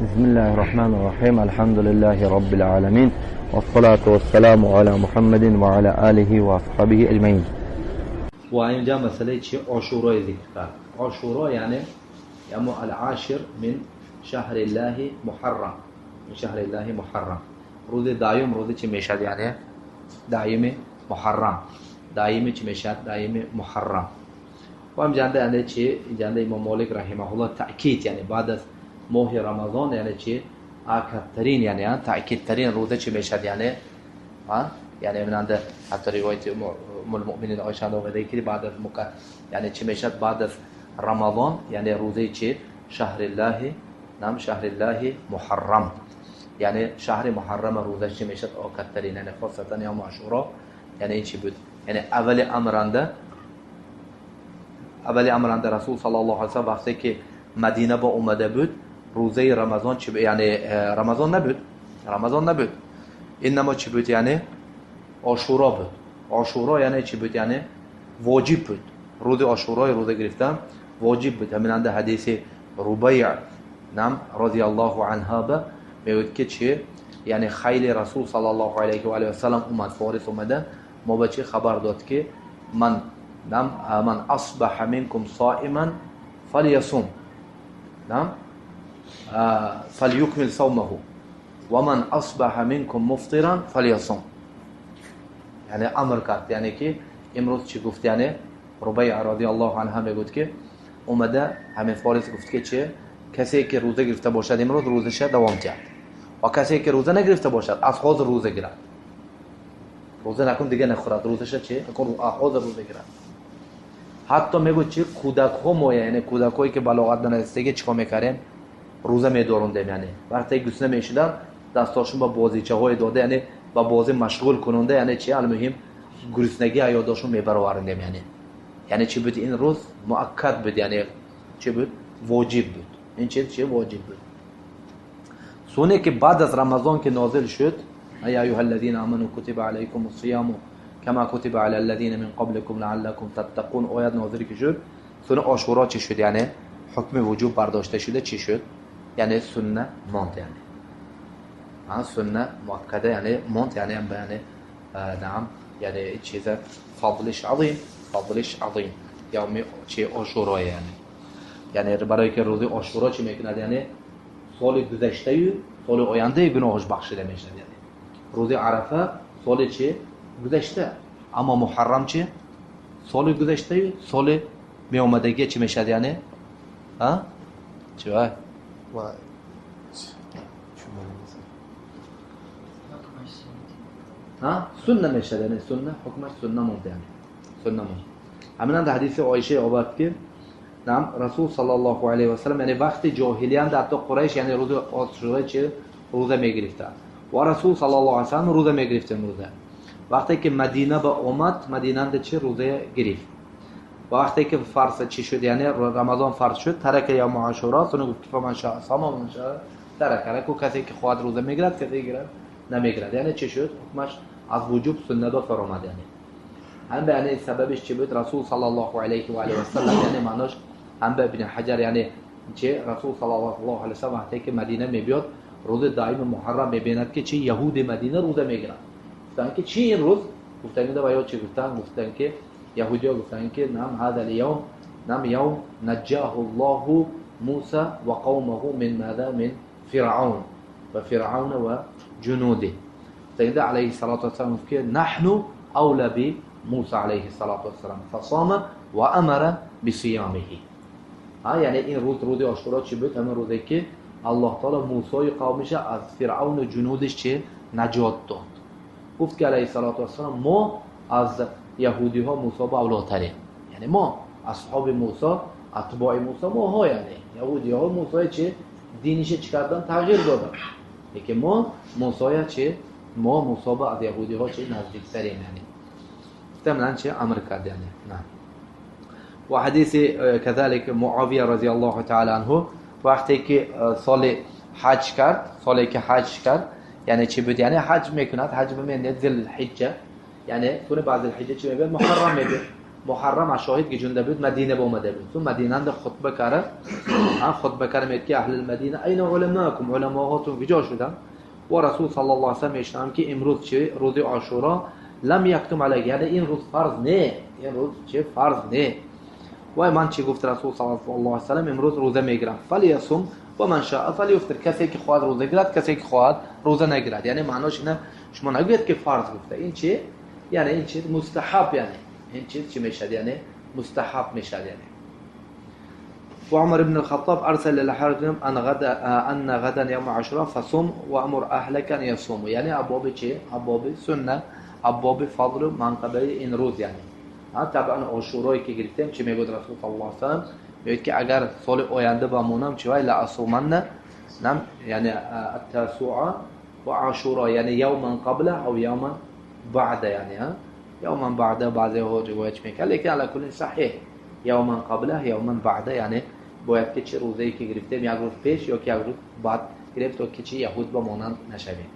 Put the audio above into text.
بسم الله الرحمن الرحيم. الحمد لله رب العالمين والصلاة والسلام على محمد وعلى آله وأصحابه أجمعين. وإنجا مسألة شيء عاشوراء ذكر. عاشوراء يعني يوم العاشر من شهر الله محرم. من شهر الله محرم. روز دايم روز چه میشد يعني دايم محرم. دايم چه میشد دايم محرم. و هم جنده يعني چه جنده امام مالک رحمه الله تأکید يعني بعد از ماه رمضان يعني چه آکدترین يعني تأکید ترین روزه چه میشد يعني يعني من عند حتى رواية ام المؤمنين عائشة آمده که بعد از يعني چه میشد بعد از رمضان يعني روزه چه شهر الله نام شهر الله محرم يعني شهر محرم روزه چه میشد آکدترین يعني خاصتا يوم عاشوراء يعني چی بود يعني اول امرنده رسول صلی الله علیه و سلم وقتی که مدینه با اومده بود روزه رمضان چی یعنی رمضان نبود اینما چی بود یعنی عاشورا بود. عاشورا یعنی چی بود یعنی واجب بود. روز عاشورا روزه گرفتن واجب بود. همینند حدیث ربیع نام رضی الله عنها به میگه که چی یعنی خیلی رسول صلی الله علیه و آله و سلم اومد فارس اومده ما به چی خبر داد که من اصبح منكم صائما فليصوم نعم فليكمل صومه ومن اصبح منكم مفطرا فليصوم یعنی امر کرد یعنی که امروز چی گفت یعنی ربیع رضی الله عنها میگفت که اومده همین فارس گفت که چه کسی که روزه گرفته باشد امروز روزش دوام کرد و کسی که روزه نگرفته باشد از خود روزه گیرد روزه نکن دیگه نخورد روزش چه نکن خود روزه گیرد. حتی میگه چه کودک ها ما یعنی کودکایی که بلاغت نرسیده چیکار میکردن روزه میداروندن یعنی وقتی گسنه میشدن دستاشون با بازیچه های داده یعنی با بازی مشغول کننده یعنی چی المهم گرسنگی عیاداشون میبروردن یعنی چی بود این روز مؤکد بود یعنی چی بود واجب بود. این چی واجب بود. سونه که بعد از رمضان که نازل شد ای ایها الذین آمنوا کتب علیکم الصیام كما كتب على الذين من قبلكم لعلكم تتقون آیت نازل که شد سونه عاشورا چی شد یعنی حکم وجوب برداشته شده چی شد یعنی سنه ماند یعنی سنه مؤکده یعنی ماند یعنی نعم یعنی چیز فضلش عظیم یوم چی عاشورا یعنی برای که روز عاشورا چی میکند یعنی سال گذشته و سال آینده گناهش بخشیده میشه یعنی روز عرفه سال چی گذشته اما محرم چه سال گذشته سال می اومدگی چی میشد یعنی چی وای سنه میشد یعنی سنه حکمش سنه مونده یعنی سنه مونده. همین حدیث عایشه آورد که نام رسول صلی الله علیه و سلم یعنی وقتی جاهلیان در تو قریش یعنی روز عاشورا چه روزه میگرفتن و رسول صلی الله علیه و سلم روزه میگرفتن روزه. وقتی که مدینه با اومد مدینه چه روزه گرفت و وقتی که فرض چی شد یعنی رمضان فرض شد ترک یوم عاشورا سن گفت فمن شاء صام و من شاء ترک کو کسی که خود روزه میگیرد کسی گیرد نمیگیرد یعنی چی شد حکمش از وجوب سنت دار اومد یعنی هم به یعنی سببش چی بود رسول صلی الله علیه و آله و سلم یعنی معناش هم به ابن حجر یعنی چه رسول صلی الله علیه و سلم وقتی که مدینه میبیاد روز دائم محرم میبیند که چه یهود مدینه روزه میگیرند گفتن که چی این روز گفتن که یا چی گفتن که یهودی‌ها گفتن که نام هذا اليوم نام یوم نجاه الله موسی و قومه من فرعون و فرعون و جنوده. سید علیه الصلاة والسلام که نحن اولى بموسی علیه الصلاة والسلام فصام و امر بصيامه. یعنی این روز عاشورا چی بود؟ همین روزی که الله تعالی موسی قومش از فرعون و جنودش چه نجات داد. گفت که علیه الصلاة والسلام ما از یهودی ها موسی با اولادتریم یعنی ما اصحاب موسی اتباع موسی ما ها یعنی یهودی ها موسی چه دینش چه کردن تغییر دادن که ما موسی چه ما موسی با از یهودی ها چه نزدیکتریم یعنی تمام چه امر کرد یعنی نه. و حدیث كذلك معاویه رضی الله تعالی عنه وقتی که سالی که حج کرد یعنی چی بود یعنی حج میکند حج بمینه ذل الحجه یعنی سونه بعد الحجه چی میگه محرم میگه محرم اشاهد که جنده بود مدینه اومده بود تو مدینه اند خطبه کرد خطبه کرد که اهل المدینه این علماءکم علماءاتون کجا شدن و رسول صلی الله علیه و سلم میشنم که امروز چه روز عاشورا لم یکتم علیه یعنی این روز فرض نه این روز چه فرض نه و من چی گفت رسول صلی الله علیه و سلم امروز روزه میگیرم فلیصم و من شاء فلیفطر کسی که خواهد روزه گیرد کسی که خواهد روزه نگیرد یعنی معناش اینه شما نگوید که فرض گفته این چی یعنی این چیز مستحب یعنی این چیز چی میشد یعنی مستحب میشد یعنی وعمر بن الخطاب ارسل للحارث ان غدا يوم عاشوراء فصم وامر اهلك ان يصوموا یعنی ابواب چی ابواب سنت ابواب فضل و منقبه این روز یعنی طبعا عاشورایی که گرفتیم چی میگه رسول الله صلی الله علیه و سلم میگه که اگر سال آینده بمونم چی وای لا اصومن نم یعنی التاسوع و عاشوراء یعنی یوما قبله او یوما بعد يعني يوما بعد بعضی ها روایت میکنه لیکن علی کل صحیح یوما قبله یوما بعد یعنی باید که چه روزی که گرفتیم یک روز پیش یا که یک روز بعد گرفت و که چه یهود با مانند نشویم